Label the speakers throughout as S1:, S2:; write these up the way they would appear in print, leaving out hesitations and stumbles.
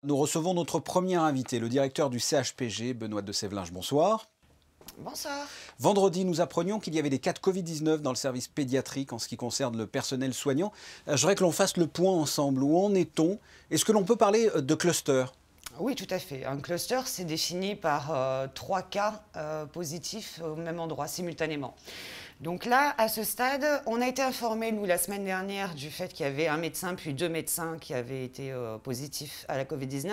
S1: Nous recevons notre premier invité, le directeur du CHPG, Benoît de Sévelinges. Bonsoir.
S2: Bonsoir.
S1: Vendredi, nous apprenions qu'il y avait des cas de Covid-19 dans le service pédiatrique en ce qui concerne le personnel soignant. Je voudrais que l'on fasse le point ensemble. Où en est-on? Est-ce que l'on peut parler de cluster?
S2: Oui, tout à fait. Un cluster, c'est défini par 3 cas positifs au même endroit, simultanément. Donc là, à ce stade, on a été informés, nous, la semaine dernière, du fait qu'il y avait un médecin puis 2 médecins qui avaient été positifs à la Covid-19.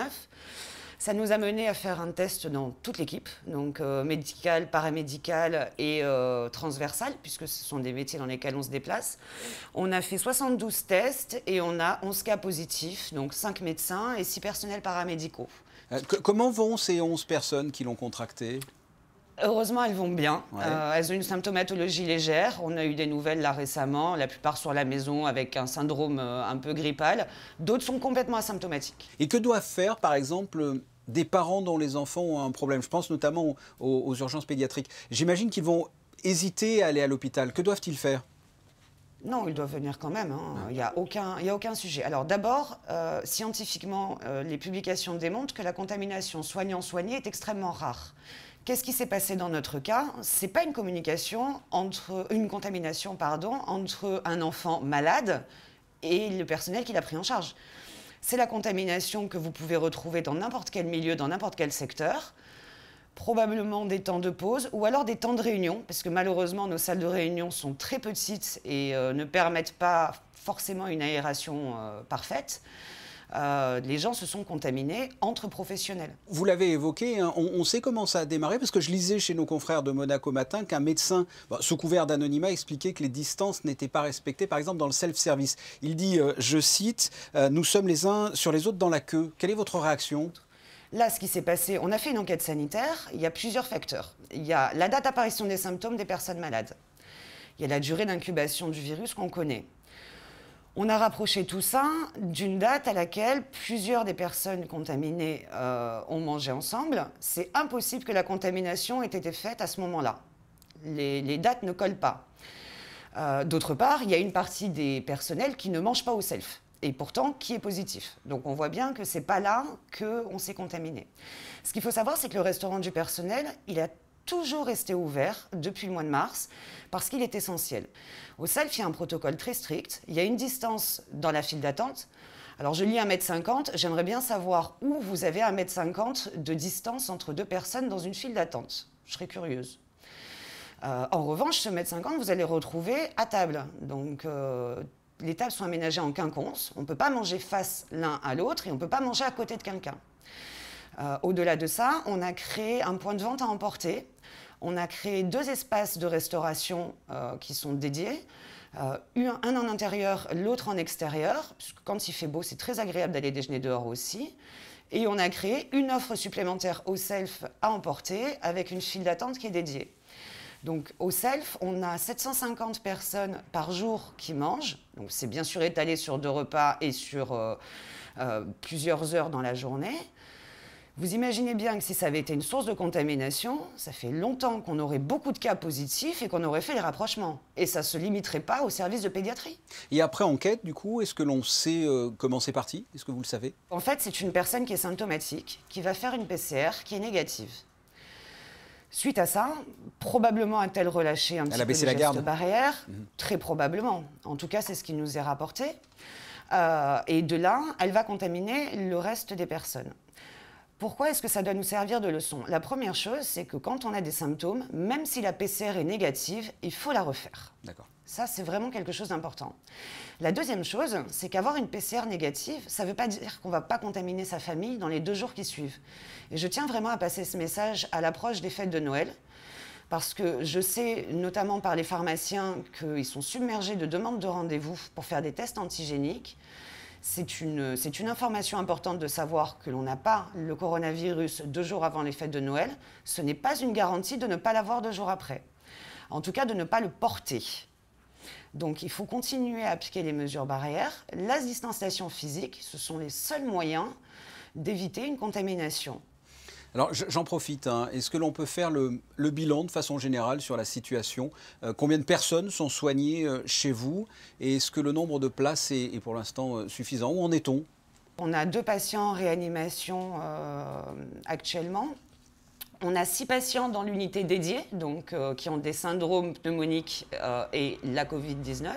S2: Ça nous a mené à faire un test dans toute l'équipe, donc médicale, paramédicale et transversale, puisque ce sont des métiers dans lesquels on se déplace. On a fait 72 tests et on a 11 cas positifs, donc 5 médecins et 6 personnels paramédicaux.
S1: Comment vont ces 11 personnes qui l'ont contracté?
S2: Heureusement, elles vont bien.
S1: Ouais.
S2: Elles ont une symptomatologie légère. On a eu des nouvelles là récemment, la plupart sur la maison avec un syndrome un peu grippal. D'autres sont complètement asymptomatiques.
S1: Et que doivent faire, par exemple, des parents dont les enfants ont un problème? Je pense notamment aux urgences pédiatriques. J'imagine qu'ils vont hésiter à aller à l'hôpital. Que doivent-ils faire?
S2: Non, ils doivent venir quand même. Il n'y a aucun sujet. Alors d'abord, scientifiquement, les publications démontrent que la contamination soignant-soigné est extrêmement rare. Qu'est-ce qui s'est passé dans notre cas? C'est pas une contamination entre un enfant malade et le personnel qui l'a pris en charge. C'est la contamination que vous pouvez retrouver dans n'importe quel milieu, dans n'importe quel secteur. Probablement des temps de pause ou alors des temps de réunion, parce que malheureusement nos salles de réunion sont très petites et ne permettent pas forcément une aération parfaite. Les gens se sont contaminés entre professionnels.
S1: Vous l'avez évoqué, hein, on sait comment ça a démarré, parce que je lisais chez nos confrères de Monaco Matin qu'un médecin, sous couvert d'anonymat, expliquait que les distances n'étaient pas respectées, par exemple dans le self-service. Il dit, je cite, « Nous sommes les uns sur les autres dans la queue ». Quelle est votre réaction ?
S2: Là, ce qui s'est passé, on a fait une enquête sanitaire, il y a plusieurs facteurs. Il y a la date d'apparition des symptômes des personnes malades. Il y a la durée d'incubation du virus qu'on connaît. On a rapproché tout ça d'une date à laquelle plusieurs des personnes contaminées ont mangé ensemble. C'est impossible que la contamination ait été faite à ce moment-là. Les dates ne collent pas. D'autre part, il y a une partie des personnels qui ne mangent pas au self. Et pourtant, qui est positif. Donc on voit bien que ce n'est pas là qu'on s'est contaminé. Ce qu'il faut savoir, c'est que le restaurant du personnel, il a toujours resté ouvert depuis le mois de mars parce qu'il est essentiel. Au self, il y a un protocole très strict. Il y a une distance dans la file d'attente. Alors je lis 1,50 m, j'aimerais bien savoir où vous avez 1,50 m de distance entre 2 personnes dans une file d'attente. Je serais curieuse. En revanche, ce 1,50 m, vous allez le retrouver à table. Donc les tables sont aménagées en quinconce. On ne peut pas manger face l'un à l'autre et on ne peut pas manger à côté de quelqu'un. Au-delà de ça, on a créé un point de vente à emporter. On a créé 2 espaces de restauration qui sont dédiés. Un en intérieur, l'autre en extérieur. Puisque quand il fait beau, c'est très agréable d'aller déjeuner dehors aussi. Et on a créé une offre supplémentaire au self à emporter avec une file d'attente qui est dédiée. Donc au self, on a 750 personnes par jour qui mangent. Donc c'est bien sûr étalé sur 2 repas et sur plusieurs heures dans la journée. Vous imaginez bien que si ça avait été une source de contamination, ça fait longtemps qu'on aurait beaucoup de cas positifs et qu'on aurait fait les rapprochements. Et ça ne se limiterait pas au service de pédiatrie.
S1: Et après enquête, du coup, est-ce que l'on sait comment c'est parti? Est-ce que vous le savez?
S2: En fait, c'est une personne qui est symptomatique, qui va faire une PCR qui est négative. Suite à ça, probablement a-t-elle relâché un petit peu les gestes barrières. Très probablement. En tout cas, c'est ce qui nous est rapporté. Et de là, elle va contaminer le reste des personnes. Pourquoi est-ce que ça doit nous servir de leçon? La première chose, c'est que quand on a des symptômes, même si la PCR est négative, il faut la refaire.
S1: D'accord.
S2: Ça, c'est vraiment quelque chose d'important. La deuxième chose, c'est qu'avoir une PCR négative, ça ne veut pas dire qu'on ne va pas contaminer sa famille dans les 2 jours qui suivent. Et je tiens vraiment à passer ce message à l'approche des fêtes de Noël, parce que je sais, notamment par les pharmaciens, qu'ils sont submergés de demandes de rendez-vous pour faire des tests antigéniques. C'est une information importante de savoir que l'on n'a pas le coronavirus 2 jours avant les fêtes de Noël. Ce n'est pas une garantie de ne pas l'avoir 2 jours après. En tout cas, de ne pas le porter. Donc, il faut continuer à appliquer les mesures barrières. La distanciation physique, ce sont les seuls moyens d'éviter une contamination.
S1: Alors j'en profite, hein. Est-ce que l'on peut faire le bilan de façon générale sur la situation? Combien de personnes sont soignées chez vous? Et est-ce que le nombre de places est pour l'instant suffisant? Où en est-on?
S2: On a 2 patients en réanimation actuellement. On a 6 patients dans l'unité dédiée, donc, qui ont des syndromes pneumoniques et la Covid-19.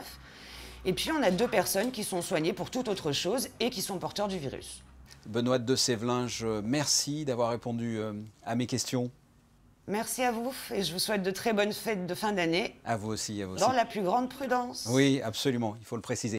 S2: Et puis on a 2 personnes qui sont soignées pour toute autre chose et qui sont porteurs du virus.
S1: Benoît de Sévelinges, merci d'avoir répondu à mes questions.
S2: Merci à vous et je vous souhaite de très bonnes fêtes de fin d'année.
S1: À vous aussi, à vous aussi.
S2: Dans la plus grande prudence.
S1: Oui, absolument, il faut le préciser.